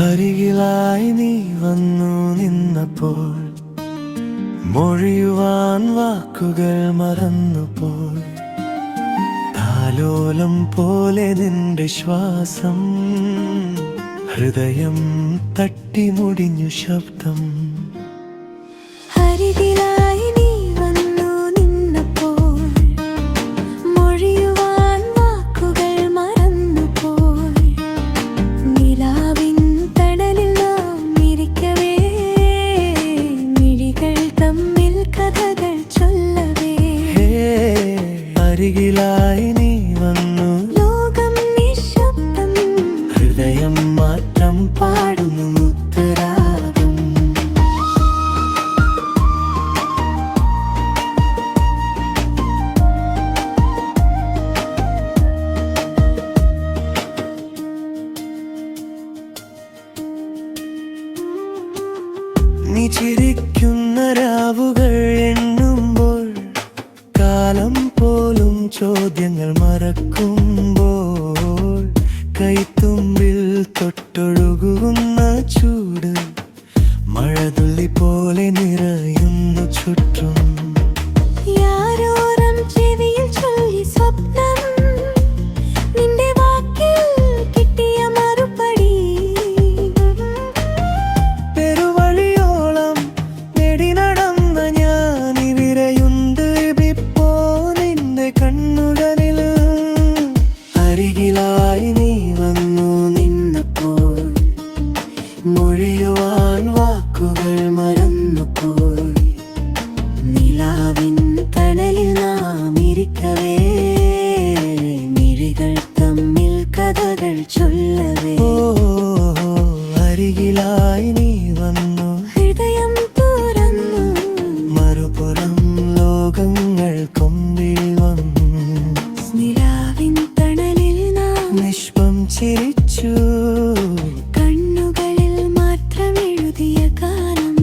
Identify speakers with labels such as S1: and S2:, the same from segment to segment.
S1: അരികിലായി നീ വന്നു നിന്നപ്പോൾ മൊഴിയുവാൻ വാക്കുകൾ മറന്നുപോയി. താലോലം പോലെ നിന്റെ ശ്വാസം, ഹൃദയം തട്ടി മുടിഞ്ഞു ശബ്ദം.
S2: അരികിലായി നീ വന്നു നിന്നപ്പോൾ മൊഴിയുവാൻ വാക്കുകൾ മറന്നുപോയി. നിലാവിൻ തണലിൽ നാം ഇരിക്കവേ, മിഴികൾ തമ്മിൽ കഥകൾ ചൊല്ലവേ.
S1: അരികിലായി നീ വന്നു,
S2: ലോകം നിശബ്ദം,
S1: ഹൃദയം മാത്രം പാടുന്നു മുത്തരാഗം. നീ ചിരിക്കുന്ന രാവുകൾ എണ്ണുമ്പോൾ, കാലം പോലും ചോദ്യങ്ങൾ മറക്കുമ്പോൾ, കൈത്തുമ്പിൽ തൊട്ടൊഴുകുന്ന ചൂട് മഴതുള്ളി പോലെ നിറയുന്നു ചുറ്റും.
S2: യാരോരം ചെവിയിൽ ചൊല്ലി സ്വപ്നം, നിന്റെ വാക്കിൽ കിട്ടിയ മറുപടി.
S1: പെരുവഴിയോളം നേടി നടന്ന ഞാൻ വിരയുണ്ട് ഇപ്പോ നിന്റെ കണ്ണുകളിൽ. അരികിലായി നീ വന്നു നിന്നപ്പോൾ മൊഴിയുവാൻ വാക്കുകൾ മറന്നുപോയി. നിലാവിൻ തണലിൽ നാം ഇരിക്കവേ, മിഴികൾ തമ്മിൽ കഥകൾ ചൊല്ലവേ. അരികിലായി നീ വന്നു,
S2: ഹൃദയം തുറന്നു,
S1: മറുപുറം ലോകങ്ങൾ കൊമ്പിൽ വന്നു.
S2: നിലാവിൻ തണലിൽ നാം
S1: നിഷ്പം ചിരിച്ചു,
S2: കണ്ണുകളിൽ മാത്രം എഴുതിയ ഗാനം.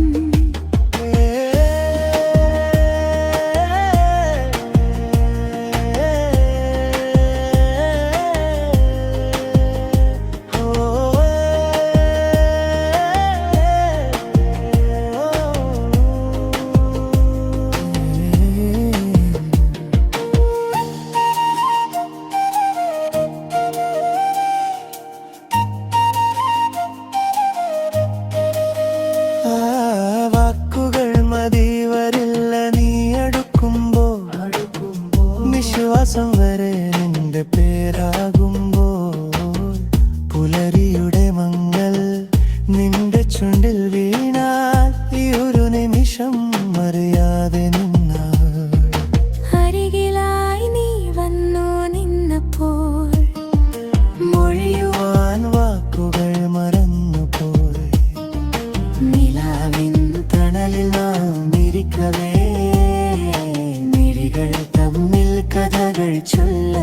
S1: വാക്കുകൾ മതി വരില്ല നീ അടുക്കുമ്പോൾ, വിശ്വാസം വരെ നിന്റെ പേരാകുമ്പോൾ. പുലരിയുടെ മങ്ങൾ നിന്റെ ചുണ്ടിൽ വീണാൽ, ഈ ഒരു നിമിഷം അറിയാതെ നിന്നാൽ.
S2: അരികിലായി നീ വന്നു നിന്നപ്പോൾ
S1: മൊഴിയുവാൻ വാക്കുകൾ മറന്നുപോയി. നിലാവിൻ തണലിൽ നാം ഇരിക്കവേ, മിഴികൾ തമ്മിൽ കഥകൾ ചൊല്ല.